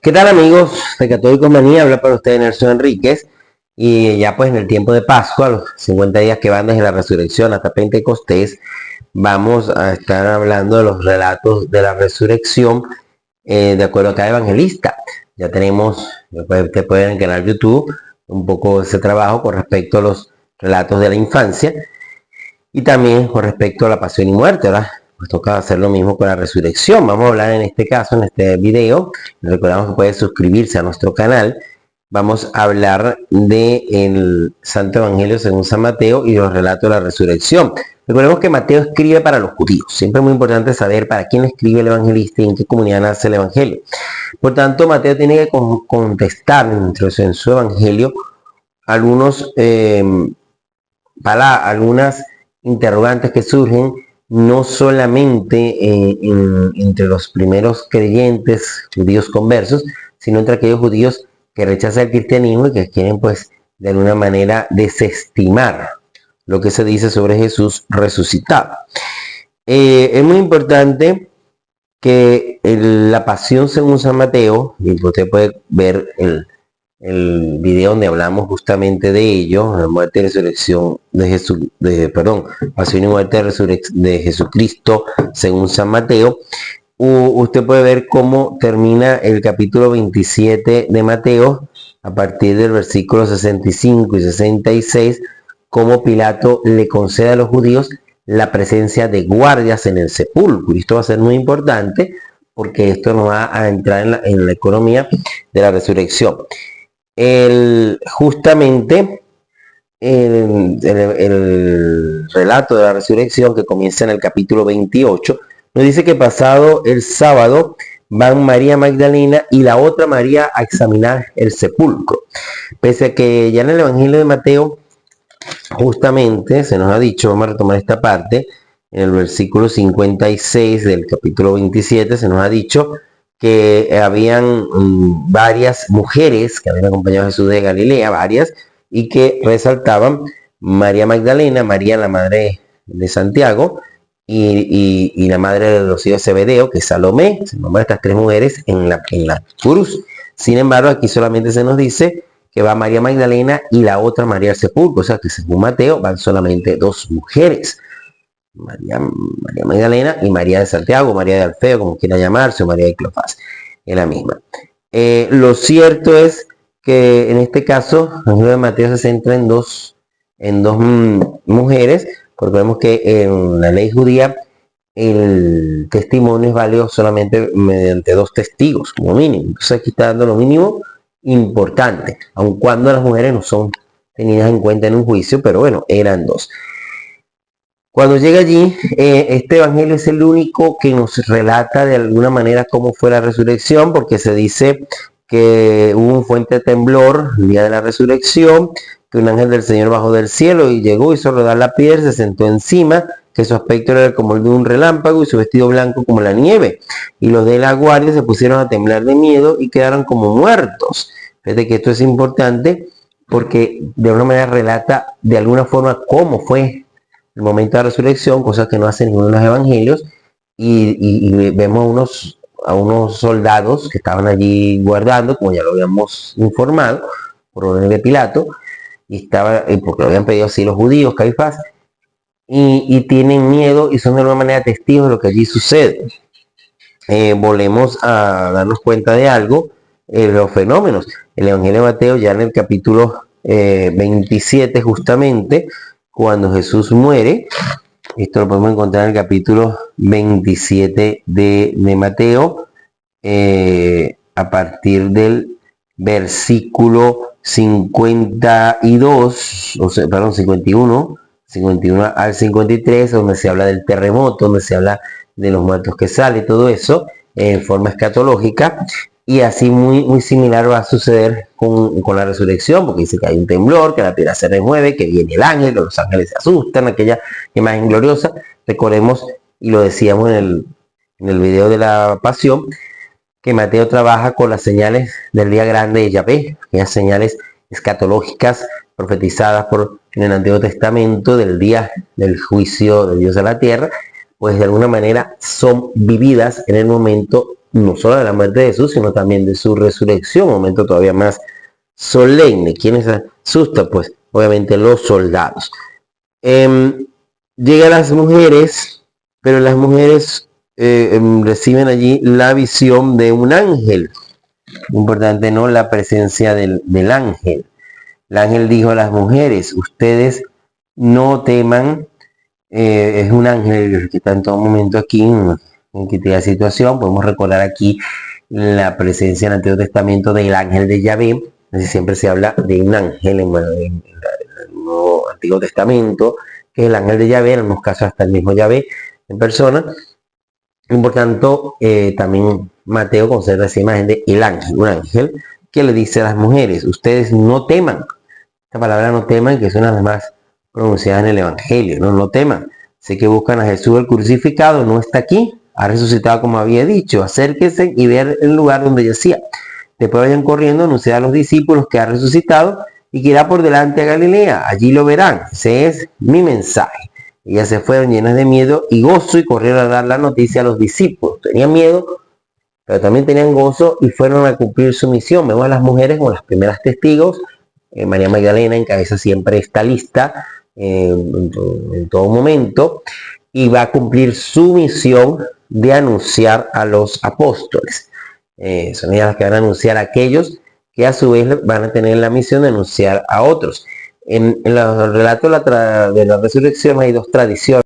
¿Qué tal, amigos de Católicos Manía? Habla para ustedes Nelson Enríquez. Y ya pues en el tiempo de Pascua, los 50 días que van desde la resurrección hasta Pentecostés, vamos a estar hablando de los relatos de la resurrección de acuerdo a cada evangelista. Ya tenemos, ustedes pueden en el canal YouTube un poco de ese trabajo con respecto a los relatos de la infancia y también con respecto a la pasión y muerte, ¿verdad? Pues toca hacer lo mismo con la resurrección. Vamos a hablar en este caso, en este video. Les recordamos que pueden suscribirse a nuestro canal. Vamos a hablar del Santo Evangelio según San Mateo y los relatos de la resurrección. Recordemos que Mateo escribe para los judíos. Siempre es muy importante saber para quién escribe el evangelista y en qué comunidad nace el evangelio. Por tanto, Mateo tiene que contestar en su evangelio algunas interrogantes que surgen no solamente entre los primeros creyentes judíos conversos, sino entre aquellos judíos que rechazan el cristianismo y que quieren pues de alguna manera desestimar lo que se dice sobre Jesús resucitado. Es muy importante que la pasión según San Mateo, y usted puede ver el video donde hablamos justamente de ello, la muerte y resurrección pasión y muerte de Jesucristo según San Mateo. Usted puede ver cómo termina el capítulo 27 de Mateo a partir del versículo 65 y 66, cómo Pilato le concede a los judíos la presencia de guardias en el sepulcro. Y esto va a ser muy importante porque esto nos va a entrar en la economía de la resurrección. Justamente el relato de la resurrección, que comienza en el capítulo 28, nos dice que pasado el sábado van María Magdalena y la otra María a examinar el sepulcro. Pese a que ya en el Evangelio de Mateo justamente se nos ha dicho, vamos a retomar esta parte, en el versículo 56 del capítulo 27 se nos ha dicho que habían varias mujeres que habían acompañado a Jesús de Galilea, varias, y que resaltaban María Magdalena, María la madre de Santiago, y la madre de los hijos de Zebedeo, que es Salomé. Se nombran estas tres mujeres en la cruz. Sin embargo, aquí solamente se nos dice que va María Magdalena y la otra María al sepulcro, o sea que según Mateo van solamente dos mujeres. María Magdalena y María de Santiago, María de Alfeo, como quiera llamarse, o María de Cleofás, es la misma. Lo cierto es que en este caso, el libro de Mateo se centra en dos mujeres, porque vemos que en la ley judía el testimonio es válido solamente mediante dos testigos, como mínimo. Entonces aquí está dando lo mínimo importante, aun cuando las mujeres no son tenidas en cuenta en un juicio, pero bueno, eran dos. Cuando llega allí, este evangelio es el único que nos relata de alguna manera cómo fue la resurrección, porque se dice que hubo un fuerte temblor el día de la resurrección, que un ángel del Señor bajó del cielo y llegó, hizo rodar la piedra, se sentó encima, que su aspecto era como el de un relámpago y su vestido blanco como la nieve. Y los de la guardia se pusieron a temblar de miedo y quedaron como muertos. Fíjate que esto es importante porque de alguna manera relata de alguna forma cómo fue el momento de la resurrección, cosas que no hacen ninguno de los evangelios, y vemos a unos soldados que estaban allí guardando, como ya lo habíamos informado, por orden de Pilato, porque lo habían pedido así los judíos, Caifás, y tienen miedo y son de alguna manera testigos de lo que allí sucede. Volvemos a darnos cuenta de algo, los fenómenos. El Evangelio de Mateo, ya en el capítulo 27 justamente, cuando Jesús muere, esto lo podemos encontrar en el capítulo 27 de Mateo, a partir del versículo 51 al 53, donde se habla del terremoto, donde se habla de los muertos que salen, todo eso en forma escatológica. Y así muy similar va a suceder con la resurrección, porque dice que hay un temblor, que la piedra se remueve, que viene el ángel, que los ángeles se asustan, aquella imagen gloriosa. Recordemos, y lo decíamos en el video de la pasión, que Mateo trabaja con las señales del día grande de Yahvé, aquellas señales escatológicas profetizadas en el Antiguo Testamento del día del juicio de Dios a la tierra, pues de alguna manera son vividas en el momento no solo de la muerte de Jesús, sino también de su resurrección, un momento todavía más solemne. ¿Quiénes asustan? Pues obviamente los soldados. Llegan las mujeres, pero las mujeres reciben allí la visión de un ángel. Importante, ¿no? La presencia del ángel. El ángel dijo a las mujeres, ustedes no teman. Es un ángel que está en todo momento aquí, en que situación. Podemos recordar aquí la presencia en el Antiguo Testamento del ángel de Yahvé. Así siempre se habla de un ángel en el Nuevo Antiguo Testamento, que es el ángel de Yahvé, en algunos casos hasta el mismo Yahvé en persona. Y por tanto, también Mateo conserva esa imagen de el ángel, un ángel que le dice a las mujeres, ustedes no teman. Esta palabra no teman, que es una de las más pronunciadas en el Evangelio, no teman. Sé que buscan a Jesús el crucificado, no está aquí, ha resucitado como había dicho, acérquense y ver el lugar donde yacía. Después vayan corriendo, anunciar a los discípulos que ha resucitado y que irá por delante a Galilea, allí lo verán. Ese es mi mensaje. Ellas se fueron llenas de miedo y gozo y corrieron a dar la noticia a los discípulos. Tenían miedo, pero también tenían gozo y fueron a cumplir su misión. Vemos a las mujeres como las primeras testigos. María Magdalena encabeza siempre esta lista en todo momento y va a cumplir su misión de anunciar a los apóstoles. Son ellas las que van a anunciar a aquellos que a su vez van a tener la misión de anunciar a otros. En los relatos de la resurrección hay dos tradiciones.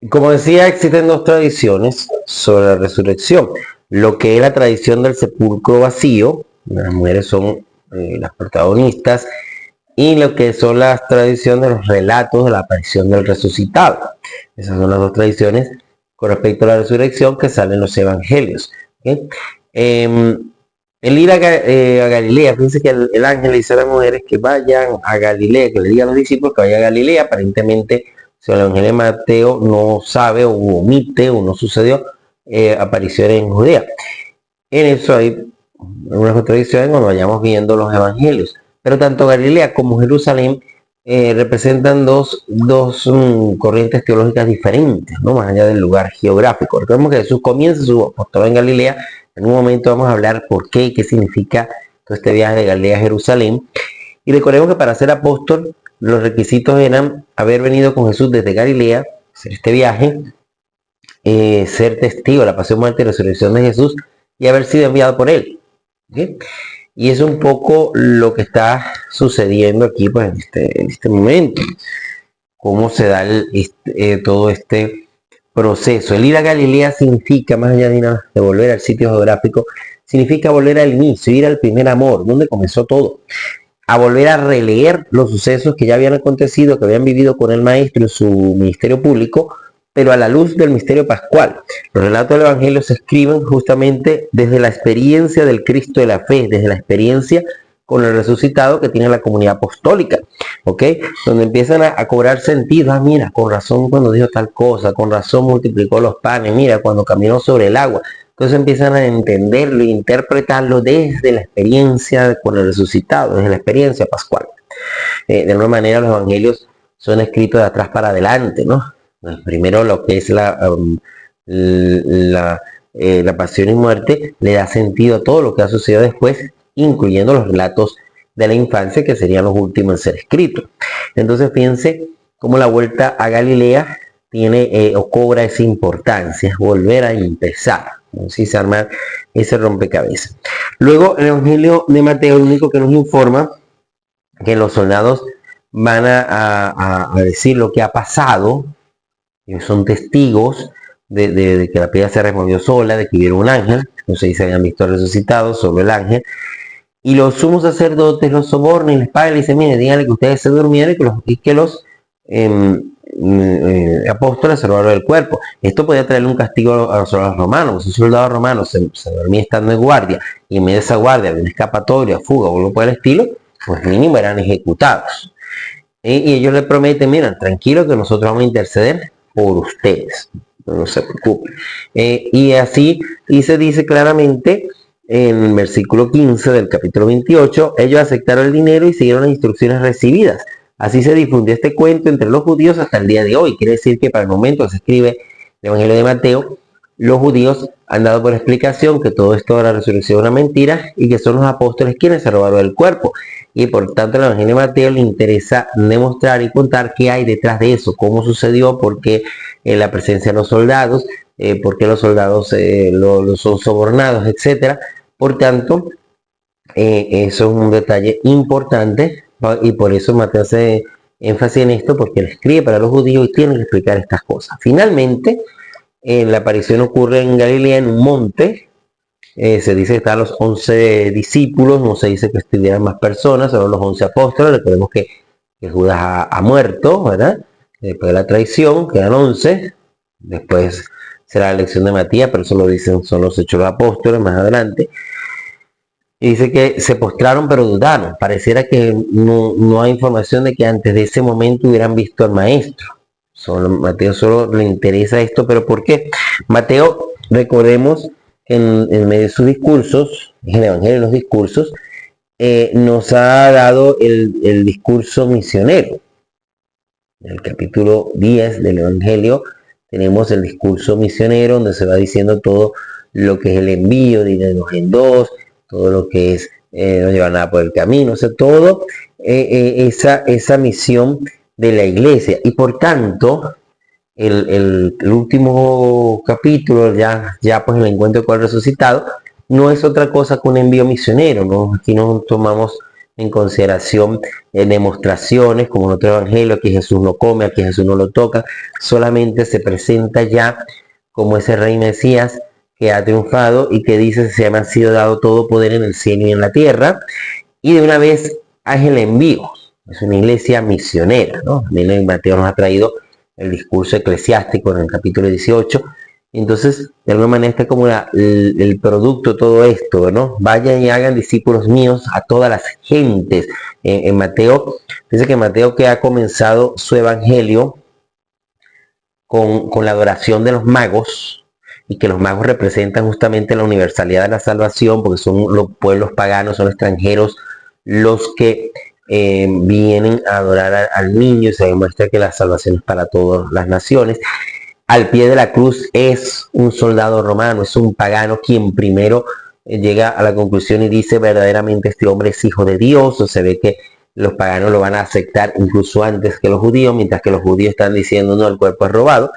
Como decía, existen dos tradiciones sobre la resurrección. Lo que es la tradición del sepulcro vacío, las mujeres son las protagonistas, y lo que son las tradiciones de los relatos de la aparición del resucitado. Esas son las dos tradiciones con respecto a la resurrección que salen en los evangelios. ¿Okay? El ir a Galilea, fíjense que el ángel le dice a las mujeres que vayan a Galilea, que le diga a los discípulos que vayan a Galilea. Aparentemente, si el evangelio de Mateo no sabe o omite o no sucedió apariciones en Judea. En eso hay algunas contradicciones cuando vayamos viendo los evangelios. Pero tanto Galilea como Jerusalén representan dos corrientes teológicas diferentes, ¿no? Más allá del lugar geográfico. Recordemos que Jesús comienza su apostolado en Galilea. En un momento vamos a hablar por qué y qué significa todo este viaje de Galilea a Jerusalén. Y recordemos que para ser apóstol, los requisitos eran haber venido con Jesús desde Galilea, hacer este viaje, ser testigo de la pasión, muerte y resurrección de Jesús y haber sido enviado por él. ¿Okay? Y es un poco lo que está sucediendo aquí, pues, en este momento. Cómo se da todo este proceso. El ir a Galilea significa, más allá de volver al sitio geográfico, significa volver al inicio, ir al primer amor, donde comenzó todo. A volver a releer los sucesos que ya habían acontecido, que habían vivido con el Maestro en su ministerio público, pero a la luz del misterio pascual. Los relatos del Evangelio se escriben justamente desde la experiencia del Cristo de la fe, desde la experiencia con el resucitado que tiene la comunidad apostólica, ¿ok? Donde empiezan a cobrar sentido. Ah, mira, con razón cuando dijo tal cosa, con razón multiplicó los panes, mira, cuando caminó sobre el agua. Entonces empiezan a entenderlo e interpretarlo desde la experiencia con el resucitado, desde la experiencia pascual. De alguna manera los evangelios son escritos de atrás para adelante, ¿no? Primero lo que es la pasión y muerte le da sentido a todo lo que ha sucedido después, incluyendo los relatos de la infancia que serían los últimos en ser escritos. Entonces fíjense cómo la vuelta a Galilea tiene o cobra esa importancia, es volver a empezar, así se arma ese rompecabezas. Luego el Evangelio de Mateo, el único que nos informa que los soldados van a decir lo que ha pasado. Son testigos de que la piedra se removió sola, de que vieron un ángel, no sé si se habían visto resucitados, solo el ángel. Y los sumos sacerdotes los sobornan y les pagan y les dicen, mire, díganle que ustedes se durmieron y que los apóstoles se robaron el cuerpo. Esto podía traerle un castigo a los soldados romanos. Si un soldado romano se dormía estando en guardia y en medio de esa guardia había una escapatoria, fuga o algo por el estilo, pues mínimo eran ejecutados. Y ellos le prometen, miren, tranquilo que nosotros vamos a interceder por ustedes, no se preocupen. Y así, y se dice claramente en el versículo 15 del capítulo 28, ellos aceptaron el dinero y siguieron las instrucciones recibidas. Así se difundió este cuento entre los judíos hasta el día de hoy. Quiere decir que para el momento que se escribe el Evangelio de Mateo, los judíos han dado por explicación que todo esto de la resurrección es una mentira y que son los apóstoles quienes se robaron el cuerpo. Y por tanto, el Evangelio de Mateo le interesa demostrar y contar qué hay detrás de eso, cómo sucedió, por qué la presencia de los soldados, por qué los soldados son sobornados, etcétera. Por tanto, eso es un detalle importante y por eso Mateo hace énfasis en esto, porque él escribe para los judíos y tiene que explicar estas cosas. Finalmente, la aparición ocurre en Galilea, en un monte. Se dice que están los 11 discípulos, no se dice que estuvieran más personas, solo los 11 apóstoles. Recordemos que Judas ha muerto, ¿verdad? Después de la traición, quedan 11. Después será la elección de Matías, pero eso lo dicen, son los hechos de los apóstoles más adelante. Y dice que se postraron pero dudaron. Pareciera que no hay información de que antes de ese momento hubieran visto al maestro. Mateo solo le interesa esto, pero ¿por qué? Mateo, recordemos, en medio de sus discursos, en el Evangelio de los discursos, nos ha dado el discurso misionero. En el capítulo 10 del Evangelio tenemos el discurso misionero, donde se va diciendo todo lo que es el envío de 2 en 2, todo lo que es no llevar nada por el camino, o sea, todo esa misión de la iglesia. Y por tanto, el último capítulo, ya pues el encuentro con el resucitado, no es otra cosa que un envío misionero, ¿no? Aquí no tomamos en consideración demostraciones como en otro evangelio, que Jesús no come, a que Jesús no lo toca, solamente se presenta ya como ese rey Mesías que ha triunfado y que dice se me ha sido dado todo poder en el cielo y en la tierra, y de una vez hace el envío. Es una iglesia misionera, ¿no? También Mateo nos ha traído el discurso eclesiástico en el capítulo 18. Entonces, de alguna manera está como el producto de todo esto, ¿no? Vayan y hagan discípulos míos a todas las gentes. En Mateo, dice que Mateo, que ha comenzado su evangelio con la adoración de los magos, y que los magos representan justamente la universalidad de la salvación, porque son los pueblos paganos, son extranjeros los que vienen a adorar al niño, y se demuestra que la salvación es para todas las naciones. Al pie de la cruz es un soldado romano, es un pagano quien primero llega a la conclusión y dice verdaderamente este hombre es hijo de Dios. O se ve que los paganos lo van a aceptar incluso antes que los judíos, mientras que los judíos están diciendo no, el cuerpo es robado.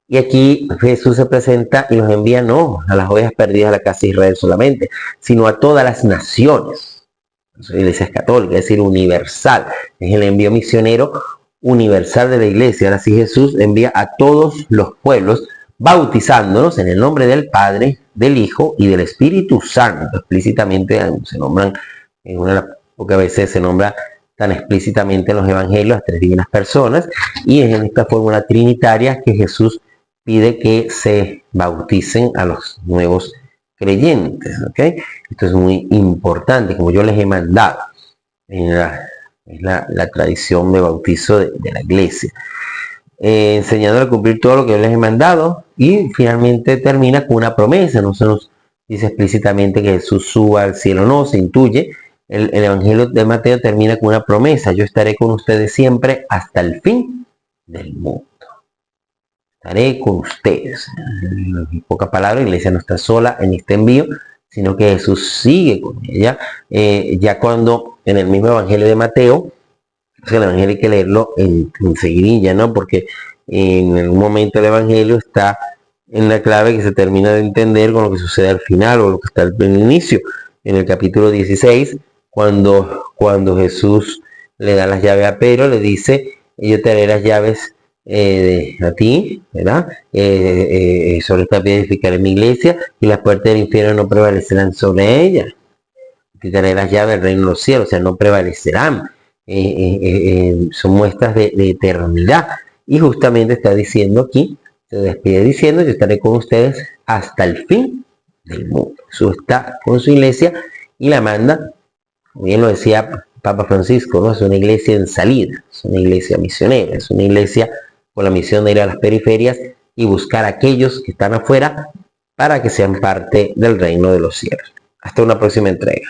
Y aquí Jesús se presenta y los envía no a las ovejas perdidas de la casa de Israel solamente, sino a todas las naciones. La iglesia es católica, es decir, universal. Es el envío misionero universal de la iglesia. Ahora sí, Jesús envía a todos los pueblos, bautizándonos en el nombre del Padre, del Hijo y del Espíritu Santo. Explícitamente se nombran, en una de las pocas veces se nombra tan explícitamente en los evangelios, las 3 divinas personas, y es en esta fórmula trinitaria que Jesús pide que se bauticen a los nuevos creyentes, ¿ok? Esto es muy importante, como yo les he mandado. Es la tradición de bautizo de la iglesia. Enseñándole a cumplir todo lo que yo les he mandado, y finalmente termina con una promesa. No se nos dice explícitamente que Jesús suba al cielo, no, se intuye. El evangelio de Mateo termina con una promesa: yo estaré con ustedes siempre hasta el fin del mundo. Estaré con ustedes. En pocas palabras, la iglesia no está sola en este envío, sino que Jesús sigue con ella. Ya cuando en el mismo evangelio de Mateo, el evangelio hay que leerlo en seguidilla, ¿no? Porque en algún momento el evangelio está en la clave que se termina de entender con lo que sucede al final o lo que está al inicio. En el capítulo 16, cuando Jesús le da las llaves a Pedro, le dice: yo te daré las llaves a ti, ¿verdad? Sobre esta piedra edificaré mi iglesia, y las puertas del infierno no prevalecerán sobre ella. Te daré las llaves del reino de los cielos, o sea, no prevalecerán. Son muestras de eternidad. Y justamente está diciendo aquí, se despide diciendo: yo estaré con ustedes hasta el fin del mundo. Jesús está con su iglesia y la manda, bien lo decía Papa Francisco, ¿no? Es una iglesia en salida, es una iglesia misionera, es una iglesia con la misión de ir a las periferias y buscar a aquellos que están afuera para que sean parte del reino de los cielos. Hasta una próxima entrega.